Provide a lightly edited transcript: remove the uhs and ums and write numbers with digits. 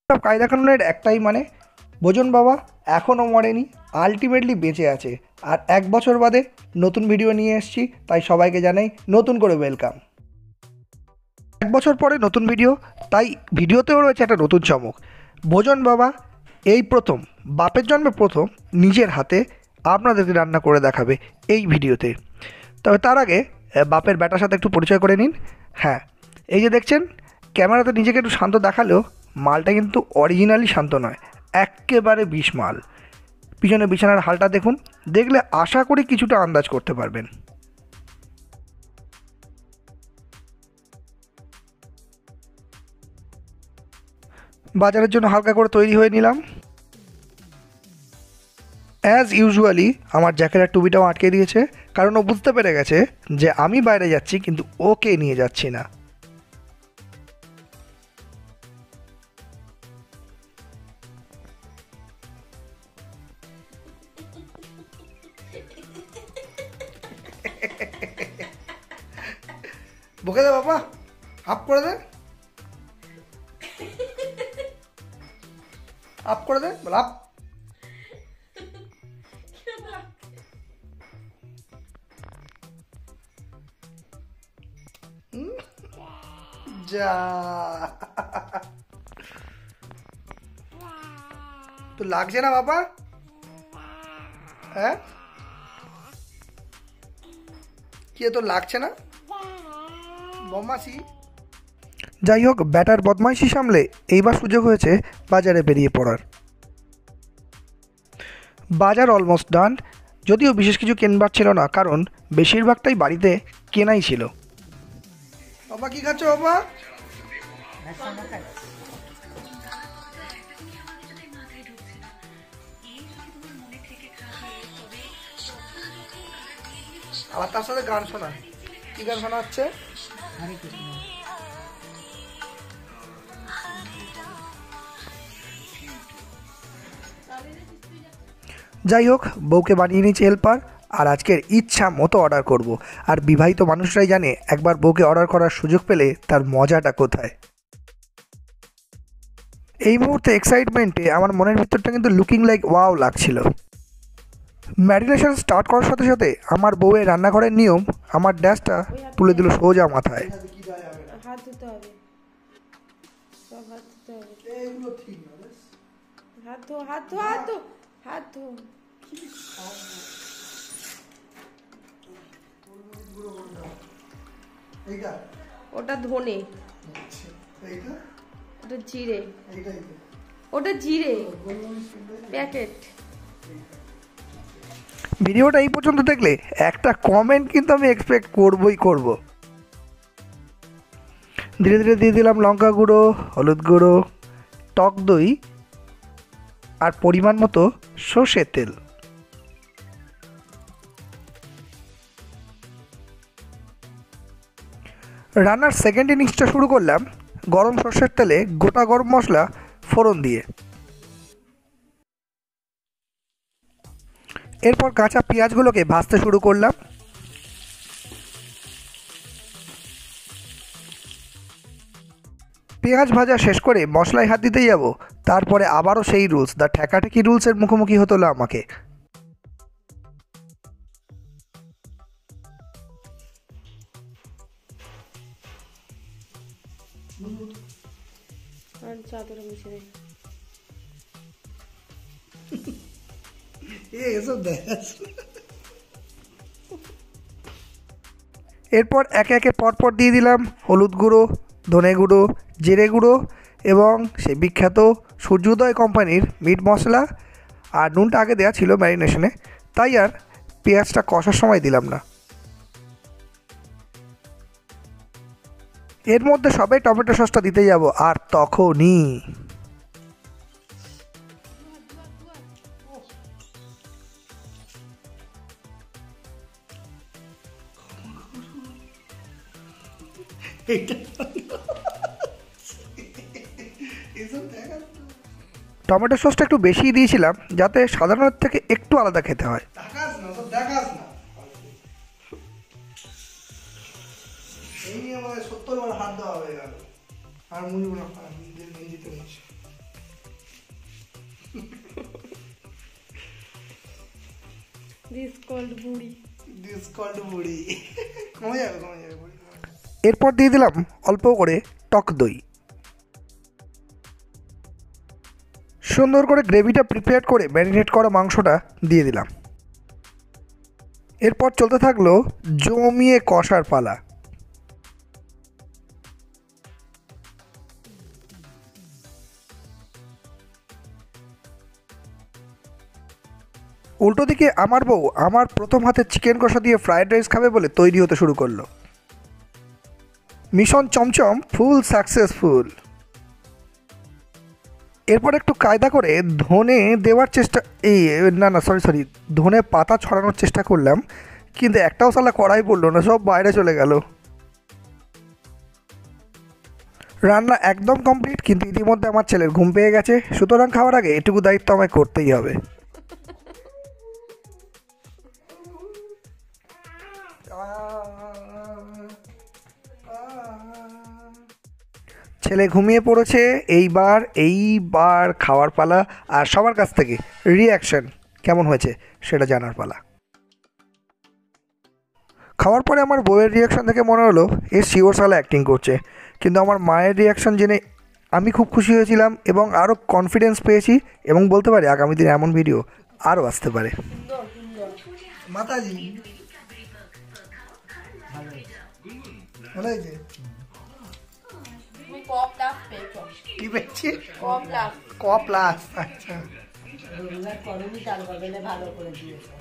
সব কায়দা কানুনের একটাই মানে, ভোজন বাবা এখনও মরেনি, আলটিমেটলি বেঁচে আছে। আর 1 বছর বাদে নতুন ভিডিও নিয়ে এসেছি, তাই সবাইকে জানাই নতুন করে ওয়েলকাম। 1 বছর পরে নতুন ভিডিও, তাই ভিডিওতেও রয়েছে একটা নতুন চমক। ভোজন বাবা এই প্রথম, বাপের জন্মে প্রথম নিজের হাতে আপনাদেরকে রান্না করে দেখাবে এই ভিডিওতে। তবে তার আগে বাপের ব্যাটার সাথে একটু পরিচয় করে নিন। হ্যাঁ, এই যে দেখছেন, ক্যামেরাতে নিজেকে একটু শান্ত দেখালেও মালটা কিন্তু অরিজিনালি শান্ত নয়, এক্কেবারে বিষ মাল। পিছনে বিছানার হালটা দেখুন, দেখলে আশা করি কিছুটা আন্দাজ করতে পারবেন। বাজারের জন্য হালকা করে তৈরি হয়ে নিলাম। অ্যাজ ইউজুয়ালি আমার জ্যাকেটের টুপিটাও আটকে দিয়েছে, কারণ ও বুঝতে পেরে গেছে যে আমি বাইরে যাচ্ছি, কিন্তু ওকে নিয়ে যাচ্ছি না। বকে দে বাবা, আপ করে দে, আপ করে দে, বল আপ। যা তো লাগছে না বাবা? হ্যাঁ, কি তো লাগছে না বদমাসি? যাই হোক, ব্যাটার বদমাইশি সামলে এইবার সুযোগ হয়েছে বাজারে বেরিয়ে পড়ার। বাজার অলমোস্ট ডান, যদিও বিশেষ কিছু কেনবার ছিল না, কারণ বেশিরভাগটাই বাড়িতে কেনাই ছিল। বাবা কি খাচ্ছ বাবা? আবার তার সাথে গান শোনা। কি গান শোনা হচ্ছে? যাই হোক, বউকে বানিয়ে নিয়েছি হেল্পার, আর আজকের ইচ্ছা মতো অর্ডার করব। আর বিবাহিত মানুষরাই জানে একবার বউকে অর্ডার করার সুযোগ পেলে তার মজাটা কোথায়। এই মুহূর্তে এক্সাইটমেন্টে আমার মনের ভিতরটা কিন্তু লুকিং লাইক ওয়াও লাগছিল। ম্যারিনেশন স্টার্ট করার সাথে সাথে আমার বউয়ের রান্নাঘরের নিয়ম আমার ড্যাশটা তুলে দিল সোজা মাথায়। হাত ধুতে হবে, সব হাত ধুতে হবে। হাত ধো, হাত ধো, হাত ধো, হাত ধো। ওটা ধনে, ওটা জিরে, ওটা জিরে প্যাকেট। ভিডিওটা এই পর্যন্ত দেখলে একটা কমেন্ট কিন্তু আমি এক্সপেক্ট করবই করব। ধীরে ধীরে দিয়ে দিলাম লঙ্কা গুঁড়ো, হলুদ গুঁড়ো, টক দই আর পরিমাণ মতো সর্ষের তেল। রান্নার সেকেন্ড ইনিংসটা শুরু করলাম গরম সর্ষের তেলে গোটা গরম মশলা ফোড়ন দিয়ে। এরপর কাঁচা পেঁয়াজগুলোকে ভাজতে শুরু করলাম। পেঁয়াজ ভাজা শেষ করে মশলায় হাত দিতে যাব, তারপরে আবারও সেই রুলস, দ্য ঠেকাঠেকি রুলসের মুখোমুখি হতে হলো আমাকে। চাদরে মিশে দে। এরপর একে একে পরপর দিয়ে দিলাম হলুদ গুঁড়ো, ধনে গুঁড়ো, জিরে গুঁড়ো এবং সেই বিখ্যাত সূর্যোদয় কোম্পানির মিট মশলা। আর নুনটা আগে দেওয়া ছিল ম্যারিনেশনে, তাই আর পেঁয়াজটা কষার সময় দিলাম না। এর মধ্যে সবে টমেটো সসটা দিতে যাব, আর তখনই টমেটো সসটা একটু বেশিই দিয়েছিলাম, যাতে সাধারণের থেকে একটু আলাদা খেতে হয়। এই নিয়ে আমাদের 70 বার হাত দেওয়া হয়ে গেল, আর মুড়িব না, দিস কল্ড বুড়ি। এরপর দিয়ে দিলাম অল্প করে টক দই। সুন্দর করে গ্রেভিটা প্রিপেয়ার করে ম্যারিনেট করা মাংসটা দিয়ে দিলাম। এরপর চলতে থাকলো জমিয়ে কষার পালা। উল্টো দিকে আমার বউ আমার প্রথম হাতে চিকেন কষা দিয়ে ফ্রায়েড রাইস খাবে বলে তৈরি হতে শুরু করলো। মিশন চমচম ফুল সাকসেসফুল। এরপর একটু কায়দা করে ধনে দেওয়ার চেষ্টা সরি ধনে পাতা ছড়ানোর চেষ্টা করলাম, কিন্তু একটাও সালা কড়াই পড়লো না, সব বাইরে চলে গেল। রান্না একদম কমপ্লিট, কিন্তু ইতিমধ্যে আমার ছেলের ঘুম পেয়ে গেছে, সুতরাং খাওয়ার আগে এটুকু দায়িত্ব আমায় করতেই হবে। ছেলে ঘুমিয়ে পড়েছে, এইবার খাওয়ার পালা, আর সবার কাছ থেকে রিয়াকশন কেমন হয়েছে সেটা জানার পালা। খাওয়ার পরে আমার বউয়ের রিয়াকশন দেখে মনে হলো এ শিওর সালা অ্যাক্টিং করছে, কিন্তু আমার মায়ের রিয়াকশন জেনে আমি খুব খুশি হয়েছিলাম এবং আরও কনফিডেন্স পেয়েছি, এবং বলতে পারি আগামী দিনে এমন ভিডিও আরও আসতে পারে। মাতাজি ভালো হয়েছে। তুমি ক প্লাস পেয়েছো? কি পেয়েছি? ক প্লাস। আচ্ছা। ভালো করে দিয়েছো।